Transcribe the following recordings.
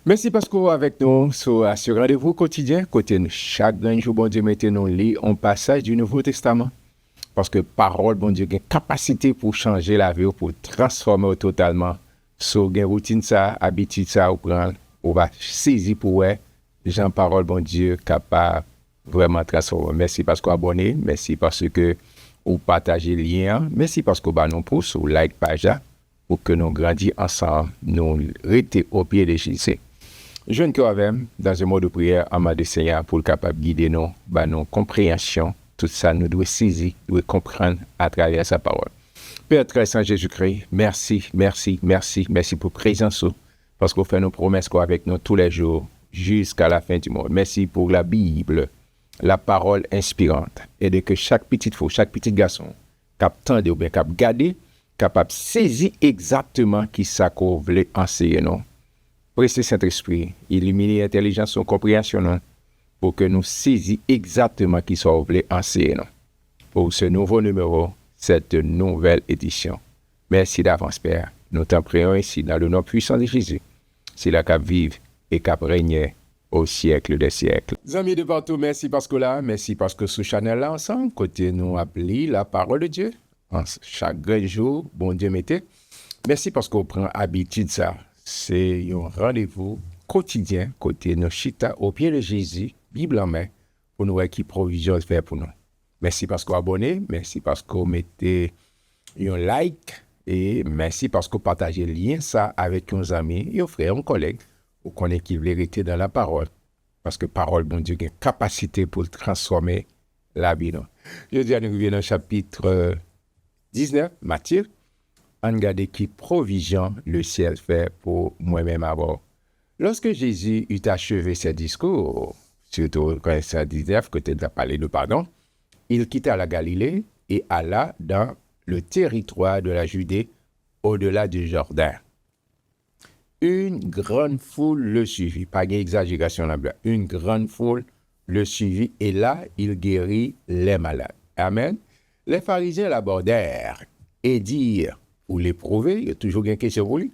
Merci parce que vous avec nous sur ce rendez-vous quotidien. Côté chaque jour, bon Dieu, mettez-nous lit un passage du Nouveau Testament. Parce que parole, bon Dieu, a une capacité pour changer la vie, pour transformer totalement. So, une routine ça, habitude ça, ou prendre, on va saisir pour eux. Jean parole, bon Dieu, capable vraiment transformer. Merci parce que vous abonnez. Merci parce que vous partagez le lien. Merci parce que vous nous pousse, ou like page là, pour que nous grandissions ensemble, nous rester au pied de Jésus. Je ne avec dans un mot de prière en ma de Seigneur pour le capable guider nous, nos compréhension. Tout ça, nous devons saisir, nous devons comprendre à travers sa parole. Père très saint Jésus-Christ, merci pour présence, parce qu'on fait nos promesses avec nous tous les jours jusqu'à la fin du monde. Merci pour la Bible, la parole inspirante, et de que chaque petite fille, chaque petit garçon, capable de ou bien capable garder, capable saisir exactement qui ça qu'on veut enseigner nous. Précieux Saint-Esprit, illuminer l'intelligence et la compréhension pour que nous saisissions exactement qui soit voulu enseigner pour ce nouveau numéro, cette nouvelle édition. Merci d'avance, Père. Nous t'en prions ici dans le nom puissant de Jésus. C'est là qu'à vivre et qu'à régner au siècle des siècles. Amis de partout, merci parce que là, merci parce que ce channel-là ensemble, côté nous appelons la parole de Dieu. Chaque jour, bon Dieu mettez. Merci parce qu'on prend habitude ça. C'est un rendez-vous quotidien côté nos chita au pied de Jésus, Bible en main, pour nous voir qui provision faire pour nous. Merci parce que vous abonnez, merci parce que vous mettez un like et merci parce que vous partagez le lien ça avec nos amis et vos frères, vos collègues, pour qu'on ait qui vérité dans la parole. Parce que parole, bon Dieu, a une capacité pour transformer la vie. Je dis à nous revenir dans le chapitre 19, Matthieu. On regarde qui provision le ciel fait pour moi-même avoir. Lorsque Jésus eut achevé ses discours, surtout quand il 19, que tu as parlé de pardon, il quitta la Galilée et alla dans le territoire de la Judée, au-delà du Jourdain. Une grande foule le suivit, pas d'exagération là-bas, une grande foule le suivit et là, il guérit les malades. Amen. Les pharisiens l'abordèrent et dirent, pour l'éprouver, il y a toujours une question pour lui.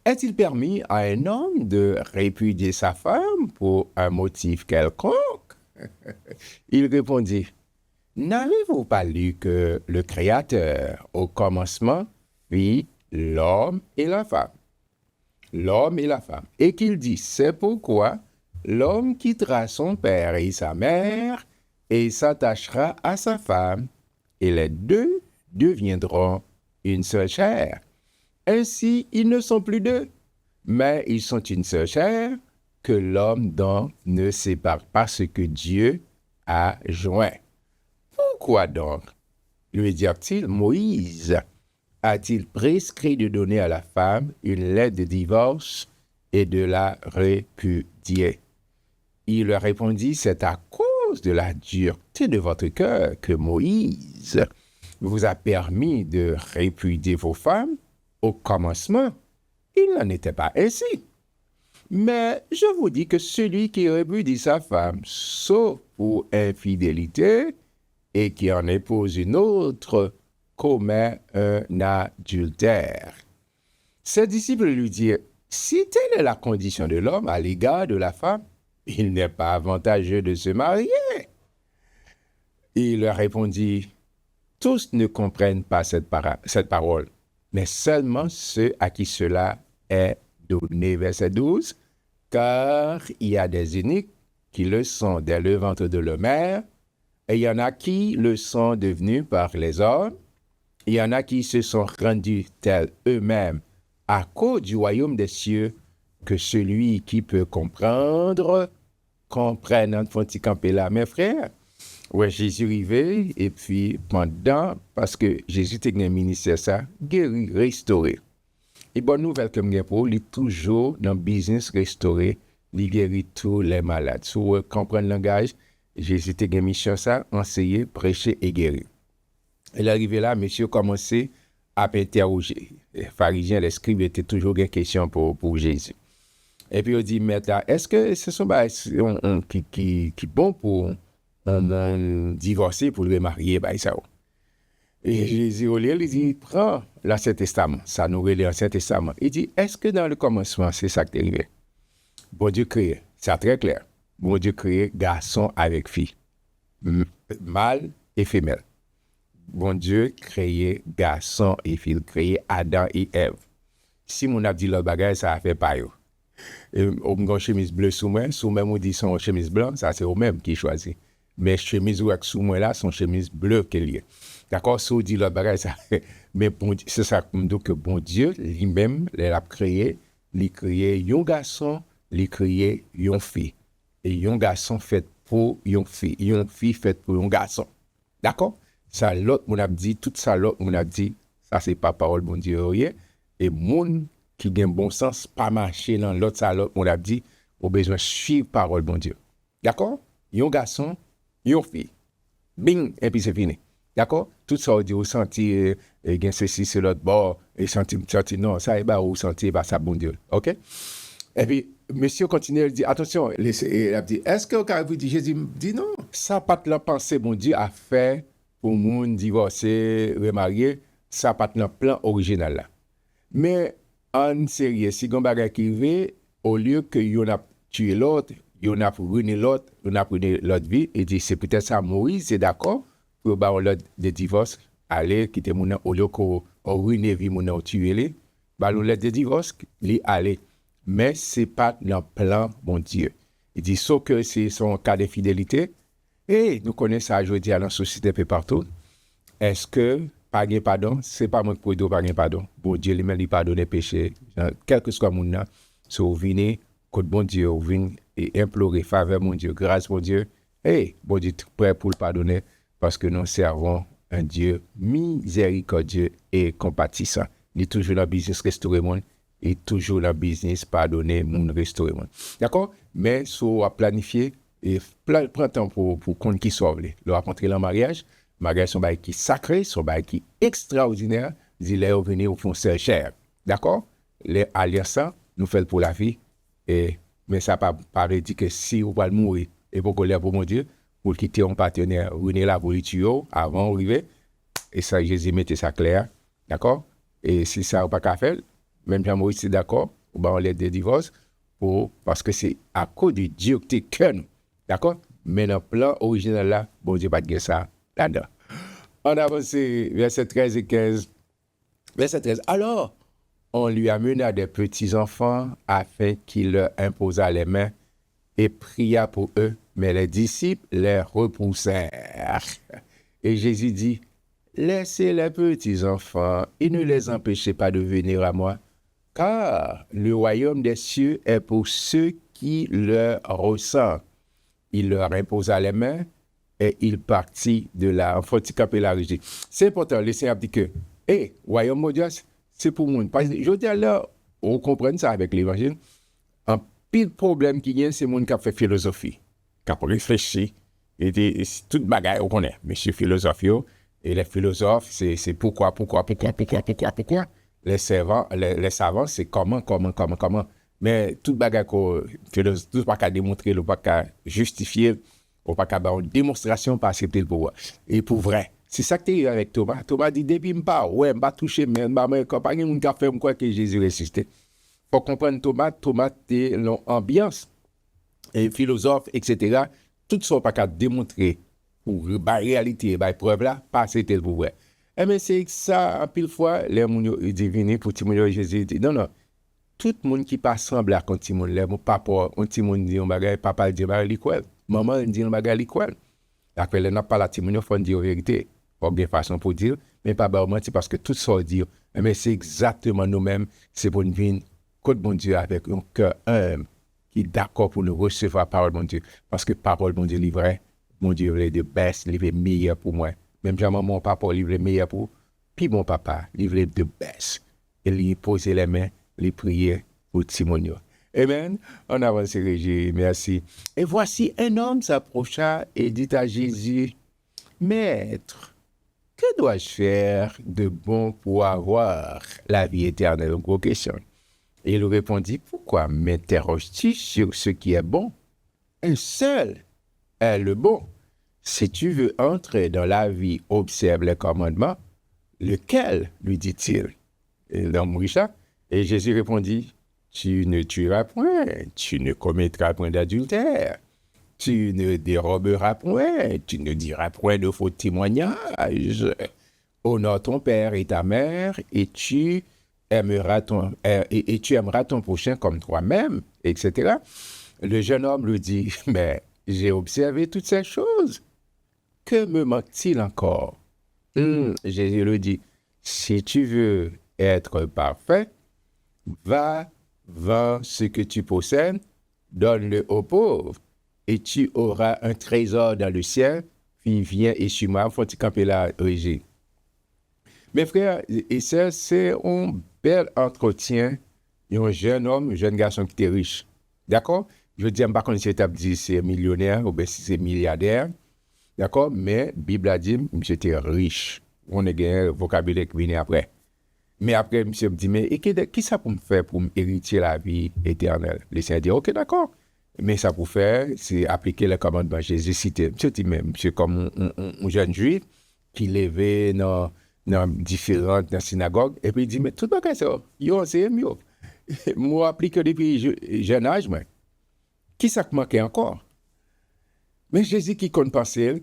Est-il permis à un homme de répudier sa femme pour un motif quelconque? Il répondit, n'avez-vous pas lu que le Créateur, au commencement, fit l'homme et la femme? L'homme et la femme. Et qu'il dit, c'est pourquoi l'homme quittera son père et sa mère et s'attachera à sa femme, et les deux deviendront une seule chair. Ainsi, ils ne sont plus deux, mais ils sont une seule chair, que l'homme donc ne sépare pas ce que Dieu a joint. Pourquoi donc, lui dit-il, Moïse a-t-il prescrit de donner à la femme une lettre de divorce et de la répudier? Il leur répondit, c'est à cause de la dureté de votre cœur que Moïse vous a permis de répudier vos femmes. Au commencement, il n'en était pas ainsi. Mais je vous dis que celui qui répudie sa femme, sauf pour infidélité, et qui en épouse une autre, commet un adultère. Ses disciples lui dirent, si telle est la condition de l'homme à l'égard de la femme, il n'est pas avantageux de se marier. Il leur répondit, tous ne comprennent pas cette parole, mais seulement ceux à qui cela est donné. Verset 12, car il y a des eunuques qui le sont dès le ventre de leur mère, et il y en a qui le sont devenus par les hommes, il y en a qui se sont rendus tels eux-mêmes à cause du royaume des cieux, que celui qui peut comprendre, comprenne. En font camper là, mes frères. Ouais, Jésus arrivé, et puis pendant, parce que Jésus était un ministère ça, guéri, restauré. Et bonne nouvelle comme pour il est toujours dans le business restauré, il guérit tous les malades. Si vous comprenez le langage, Jésus était une mission ça, enseigner, prêcher et guérir. Il est arrivé là, monsieur commençait à interroger. Les pharisiens, les scribes étaient toujours une question pour Jésus. Et puis il dit, maître, est-ce que ce sont qui bon pour divorcer, pour le marier, ça? Et Jésus, il dit, prends l'Ancien Testament. Ça nous relève l'Ancien Testament. Il dit, est-ce que dans le commencement, c'est ça qui est arrivé? Bon Dieu créé, c'est très clair. Bon Dieu créé garçon avec fille, mâle et femelle. Bon Dieu créé garçon et fille, créé Adam et Ève. Si mon a dit le bagage, ça a fait pas yo. Et on chemise bleue sous moi on dit son chemise blanche, ça c'est au même qui choisit. Mais chemise ou avec sous moi là, son chemise bleue qu'elle est. D'accord, si on dit le bagage, ça mais bon, c'est ça donc que bon Dieu lui-même, il a créé un garçon, il a créé une fille. Et un garçon fait pour une fille fait pour un garçon. D'accord? Ça l'autre mon a dit, tout ça l'autre mon a dit, ça c'est pas parole bon Dieu rien. Et moun qui a un bon sens, pas marcher dans l'autre, ça l'autre mon a dit, au besoin suivre parole bon Dieu. D'accord? Un garçon, une fille. Bing, et puis c'est fini. D'accord? Tout ça, on dit, au senti, gain ceci, c'est l'autre bord, et senti, non, ça, et bah, au senti, bah, ça, bon Dieu. OK? Et puis, monsieur continue, il dit, attention, il a dit, est-ce que, quand vous dites, Jésus dit non, ça, pas de la pensée, bon Dieu, a fait pour moun divorcer, remarier, ça, pas de la plan original là. Mais, en sérieux, si on bagay qui veut, au lieu que yon a tué l'autre, yon a ruiné l'autre, yon a ruiné l'autre vie, et dit, c'est peut-être ça, Moïse, c'est d'accord, pour bah, l'autre de divorce, aller, quitter mon au lieu qu'on ruine vie, mon tuer les, bah, l'autre de divorce, lui aller. Mais c'est pas dans le plan, mon Dieu. Il dit, sauf que c'est son cas d'infidélité, et nous connaissons ça aujourd'hui dans la société peu partout. Est-ce que, pas de pardon, c'est pas moi qui peux pas de pardon. Bon Dieu lui-même lui pardonne les péchés, quel que soit mon nom, si vous venez, côté bon Dieu, vous venez et implorer faveur, mon Dieu, grâce, mon Dieu, et bon Dieu, prêt pour le pardonner, parce que nous servons un Dieu miséricordieux et compatissant. Il est toujours dans le business restaurer le monde, et toujours dans le business pardonner, monde restaurer le monde. D'accord? Mais si on a planifié, et prend temps pour qu'on qui sauve. Le rencontrer dans le mariage c'est un bail qui est sacré, c'est un bail qui est extraordinaire. Il est venu au fond c'est cher. D'accord? Les alliances, nous faisons pour la vie. Mais ça ne pas dire que si vous allez mourir, et pour qu'on pour mon Dieu, pour quitter un partenaire, ruiner la politique avant d'arriver. Et ça, Jésus mettait ça clair. D'accord? Et si ça n'a pas qu'à faire, même Jean-Maurice, c'est d'accord, on l'aide de divorce, parce que c'est à cause de Dieu que tu es nous. D'accord? Mais dans le plan original là, bon Dieu, pas de ça là-dedans. On avance, verset 13 et 15. Verset 13. Alors, on lui amena des petits-enfants afin qu'il leur imposât les mains et pria pour eux, mais les disciples les repoussèrent. Et Jésus dit, laissez les petits-enfants et ne les empêchez pas de venir à moi, car le royaume des cieux est pour ceux qui le ressentent. Il leur imposa les mains et il partit de là. Il faut camper la régie. C'est important, le Seigneur dit que, royaume mondial, c'est pour moi. Parce que je dis là, on comprend ça avec l'évangile. Un pire problème qui y a, c'est le monde qui a fait philosophie, qui a réfléchi, et tout bagaille, on connaît. Monsieur philosophe, et les philosophes, c'est pourquoi. Les savants, c'est comment. Mais tout bagaille tout pas qu'à démontrer, pas qu'à justifier, ou pas qu'à avoir une démonstration pour accepter le pouvoir. Et pour vrai, c'est ça que tu es avec Thomas. Thomas dit, depuis je pas touché, mais je compagnie, mon café, je crois que Jésus ressuscité. Faut comprendre Thomas, t'es l'ambiance, et philosophe, etc. Tout ça pas qu'à démontrer pour la réalité, la preuve là, pas accepter le pouvoir. Mais c'est ça, en pile fois, les gens disent, pour Jésus dit, non. Tout le monde qui pas semble à quand Timon là, mon papa, on Timon dit on bagaille, papa dit bagaille l'école. Maman dit on bagaille l'école. Après elle n'a pas la Timon, faut dire la vérité. Pas bien façon pour dire, mais pas bah mentir parce que tout ça dit. Mais c'est exactement nous-mêmes, c'est pour nous venir côté bon Dieu avec un cœur humble qui est d'accord pour nous recevoir parole bon Dieu parce que parole bon Dieu livré, mon Dieu est de best, livré meilleur pour moi. Même jamais mon papa livré meilleur pour puis mon papa livré de best. Il lui poser les mains les prières pour Timonio. Amen. On avance, Régie. Merci. Et voici un homme s'approcha et dit à Jésus, Maître, que dois-je faire de bon pour avoir la vie éternelle? Une grosse question. Et il répondit, pourquoi m'interroges-tu sur ce qui est bon? Un seul est le bon. Si tu veux entrer dans la vie, observe les commandements. Lequel, lui dit-il? Et l'homme Richard. Et Jésus répondit, tu ne tueras point, tu ne commettras point d'adultère, tu ne déroberas point, tu ne diras point de faux témoignages, honore ton père et ta mère, et tu et tu aimeras ton prochain comme toi-même, etc. Le jeune homme lui dit, mais j'ai observé toutes ces choses. Que me manque-t-il encore? Jésus lui dit, si tu veux être parfait, va, vends ce que tu possèdes, donne-le aux pauvres, et tu auras un trésor dans le ciel, puis viens et suis-moi. Faut-il camper là, Régis? Mes frères et sœurs, c'est un bel entretien d'un jeune homme, un jeune garçon qui était riche. D'accord? Je dis, je ne sais pas si c'est millionnaire ou bien si c'est milliardaire. D'accord? Mais Bible a dit, monsieur était riche. On a gagné le vocabulaire qui vient après. Mais après, monsieur me dit, mais qui ça pour me faire pour hériter la vie éternelle? Le Seigneur dit, ok, d'accord. Mais ça pour faire, c'est appliquer le commandement. Jésus cité. Monsieur dit, mais monsieur, comme un jeune juif qui levait dans différentes synagogues, et puis il dit, mais tout le monde ça, yo, c'est mieux. Moi, applique depuis jeune âge, mais qui ça manquait encore? Mais Jésus qui compte penser,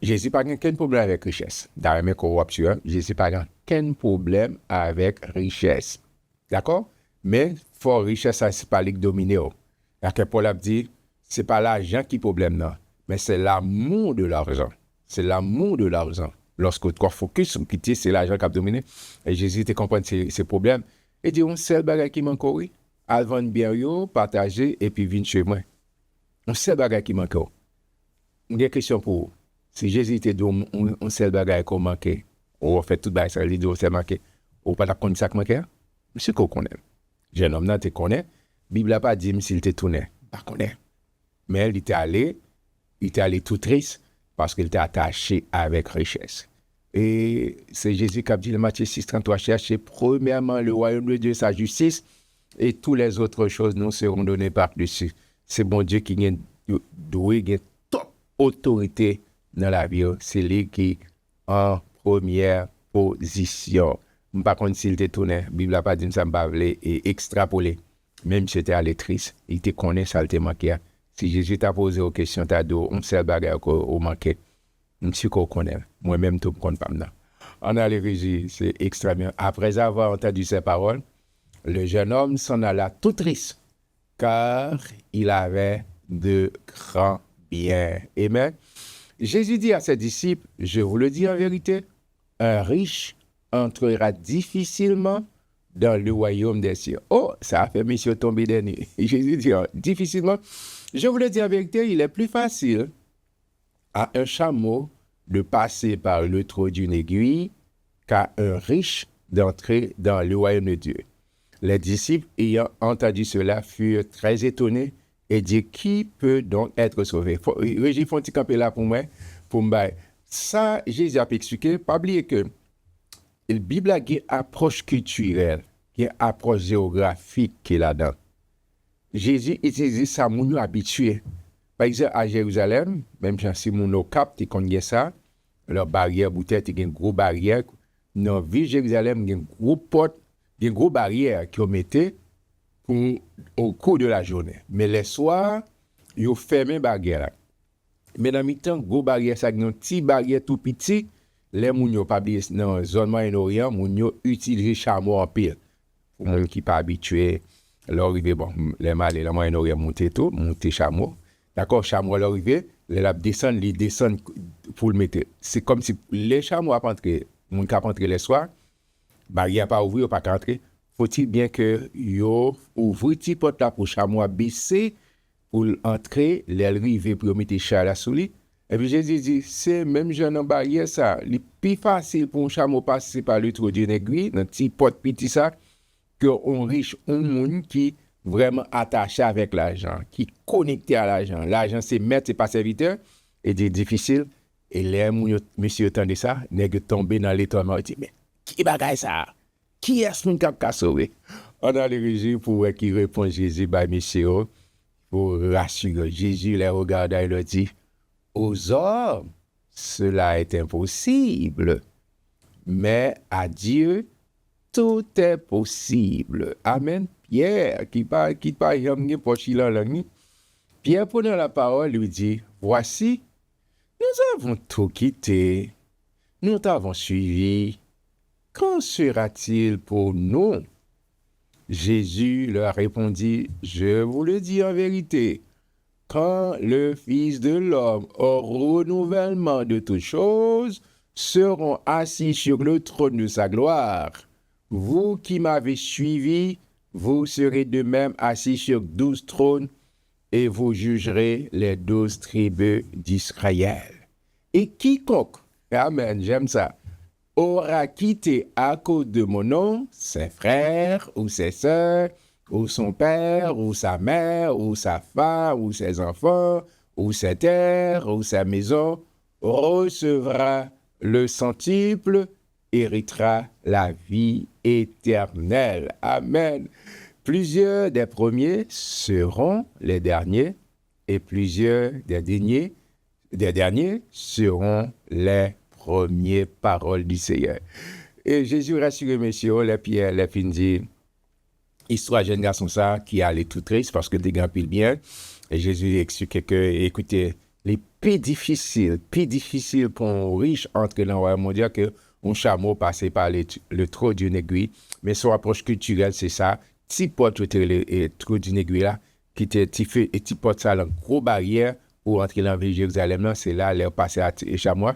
Jésus n'a pas aucun problème avec richesse. Dans mes corruptions, Jésus n'a pas aucun problème avec richesse. D'accord? Mais for richesse, ça, c'est pas lui qui domine. Parce que Paul a dit, c'est pas l'argent qui est problème, non. Mais c'est l'amour de l'argent. C'est l'amour de l'argent. Lorsque tu focus sur quitter, c'est l'argent qui a dominé. Et Jésus te comprend ces problèmes. Et dit, on seul bagage qui manque, oui. Avant bien, partager, et puis venir chez moi. Un seul bagage qui manque. J'ai une question pour vous. Si Jésus était dit un seul bagage qui manque, on fait tout bagage, ça lui dit un seul manque, ou pas connaître ça qui manque? Monsieur qu'on connaît. Jeune homme là, te connaît. Bible n'a pas dit s'il te tournait. Pas connaît. Mais il était allé tout triste parce qu'il était attaché avec richesse. Et c'est Jésus qui a dit le Matthieu 6, 33, cherchez premièrement le royaume de Dieu, sa justice, et toutes les autres choses nous seront données par-dessus. C'est bon Dieu qui a top autorité dans la vie. C'est lui qui est en première position. Par contre, s'il te tourné, la Bible n'a pas dit que ça m'a parlé et extrapolé. Même si c'était allé triste, il te connaît, ça te manquait. Si Jésus t'a posé aux questions, t'as dit, on sait le bagage au manqué. Monsieur qu'on connaît, moi-même, tout le monde pas maintenant. On a les régies, c'est extra bien. Après avoir entendu ces paroles, le jeune homme s'en alla tout triste, car il avait de grands biens. Amen. Jésus dit à ses disciples, je vous le dis en vérité, un riche entrera difficilement dans le royaume des cieux. Oh, ça a fait monsieur tomber des nues. Jésus dit, difficilement. Je vous le dis en vérité, il est plus facile à un chameau de passer par le trou d'une aiguille qu'à un riche d'entrer dans le royaume de Dieu. Les disciples, ayant entendu cela, furent très étonnés et dirent, qui peut donc être sauvé? Régis, faut-il camper là pour moi? Pour me ça, Jésus a expliqué. Pas oublier que la Bible a une approche culturelle, une approche géographique qui est là-dedans. Jésus utilise ça, mon habitué. Par exemple, à Jérusalem, même si mon au Cap, tu connais ça, leur barrière, bouteille, il y a une grosse barrière. Dans la ville de Jérusalem, il y a une grosse porte, il y a une grosse barrière qui ont mis au cours de la journée. Mais les soirs, ils ont fermé la barrière. Mais dans le temps, grosse barrière, ça, une petite barrière tout petit, les gens n'ont pas oublié dans la zone Moyen-Orient, ils ont utilisé chameau en pile. Pour les gens qui ne sont pas habitués, l'arrivée, bon, les malais, les Moyen-Orient monter chameau. D'accord, chameau à l'arrivée, les descendent pour le mettre. C'est comme si les chameaux à rentrer, mon cap rentrer les soirs, barrière pas ouvrir, pas rentrer. Faut-il bien que yo ouvre petit porte là pour chameau à baisser pour entrer, les arriver pour mettre chat là sous lui. Et puis Jésus dit, c'est même jeune en barrière ça, le plus facile pour un chameau passer par le trou d'une aiguille, dans petit porte petit ça, que un riche, un monde qui vraiment attaché avec l'argent, qui est connecté à l'argent. L'argent, c'est maître, c'est pas serviteur. Et c'est difficile. Et les monsieur entendait ça, n'est tombé dans l'étonnement. Il dit, mais qui bagaille ça? Qui est-ce qui a sauvé? On a les régimes pour qui répond Jésus, bah, monsieur, pour rassurer. Jésus les regarda et leur dit, aux hommes, cela est impossible. Mais à Dieu, tout est possible. Amen. Pierre, qui parle, Pierre prenant la parole lui dit, voici, nous avons tout quitté, nous t'avons suivi. Qu'en sera-t-il pour nous? Jésus leur répondit, je vous le dis en vérité, quand le Fils de l'homme au renouvellement de toutes choses seront assis sur le trône de sa gloire, vous qui m'avez suivi, vous serez de même assis sur 12 trônes et vous jugerez les 12 tribus d'Israël. Et quiconque, amen, j'aime ça, aura quitté à cause de mon nom ses frères ou ses sœurs, ou son père, ou sa mère, ou sa femme, ou ses enfants, ou ses terres, ou sa maison, recevra le centuple, héritera la vie éternelle. Amen. Plusieurs des premiers seront les derniers, et plusieurs des derniers seront les premières paroles du Seigneur. Et Jésus rassure messieurs, les Pierre, les fin dit, histoire jeune garçon ça, qui allait tout triste parce que des grands pile bien. Et Jésus explique que, écoutez, les plus difficiles pour un riche entrer dans le royaume mondial que un chameau passé par le trou d'une aiguille. Mais son approche culturelle, c'est ça. Petit porte le trou d'une aiguille là, qui était petit porte ça, une grosse barrière pour entrer dans la ville de Jérusalem là, c'est là, elle passé à chameau.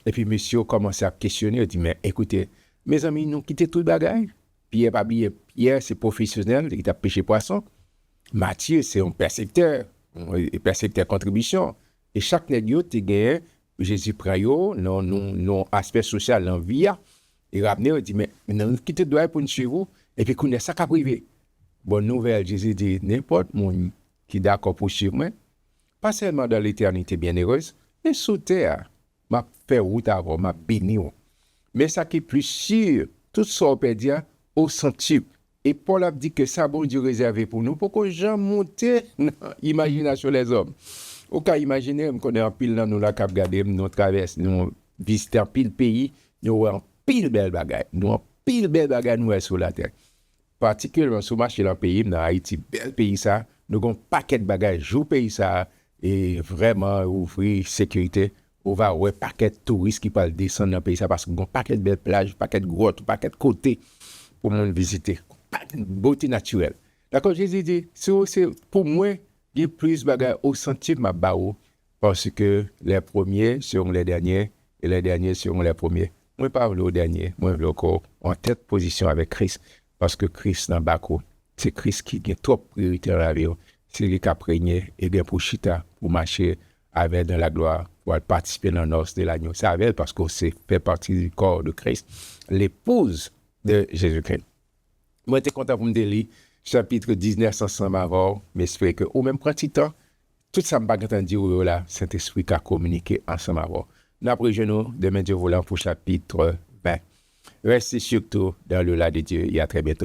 Et puis, monsieur commence à questionner. Il dit, mais écoutez, mes amis, nous quittons tout le bagage. Pierre, c'est professionnel, il a pêché poisson. Matthieu, c'est un percepteur contribution. Et chaque nègre, tu gagné, Jésus prend non aspect social, dans vie. Il ramène, il dit, mais nous quittons le pour nous suivre. Et puis, qu'on est ça qu'à privé. Bonne nouvelle, Jésus dit, n'importe monde qui est d'accord pour suivre moi, pas seulement dans l'éternité bienheureuse, mais sous terre. M'a fait route avant, m'a béni. Mais ça qui est plus sûr, tout ça on peut dire au centuple. Et Paul a dit que ça bon Dieu réservé pour nous, pour que j'en monte l'imagination des hommes. Au cas imaginer, qu'on est en pile dans nous la cap garder, nous traverse, nous visiter en pile pays, nous en pile belle bagaille, nous sur la terre. Particulièrement sur marché dans le pays, dans Haïti, bel pays ça, nous avons un paquet de bagages, jou pays ça, et vraiment ouvrir sécurité. On va avoir un paquet de touristes qui peuvent descendre dans le pays ça parce qu'on a un paquet de belles plages, un paquet de grottes, un paquet de côtés pour nous visiter. Une beauté naturelle. D'accord, Jésus dit, c'est pour moi, il y a plus de bagages au sentier de ma bao parce que les premiers seront les derniers et les derniers seront les premiers. Moi, pas le dernier, moi, je encore en tête position avec Christ parce que Christ dans Bako, c'est Christ qui a trop priorité dans la vie. C'est lui qui a prégné et bien pour chita, pour marcher avec dans la gloire, pour participer dans l'os de l'agneau. C'est avec parce que c'est fait partie du corps de Christ, l'épouse de Jésus-Christ. Moi, j'étais content pour me lire chapitre 19 ensemble avant, mais j'espère que au même petit temps, tout ça m'a entendu là, Saint-Esprit qui a communiqué ensemble avant. Nous apprenons demain Dieu voulant pour chapitre 20. Restez surtout dans le là de Dieu et à très bientôt.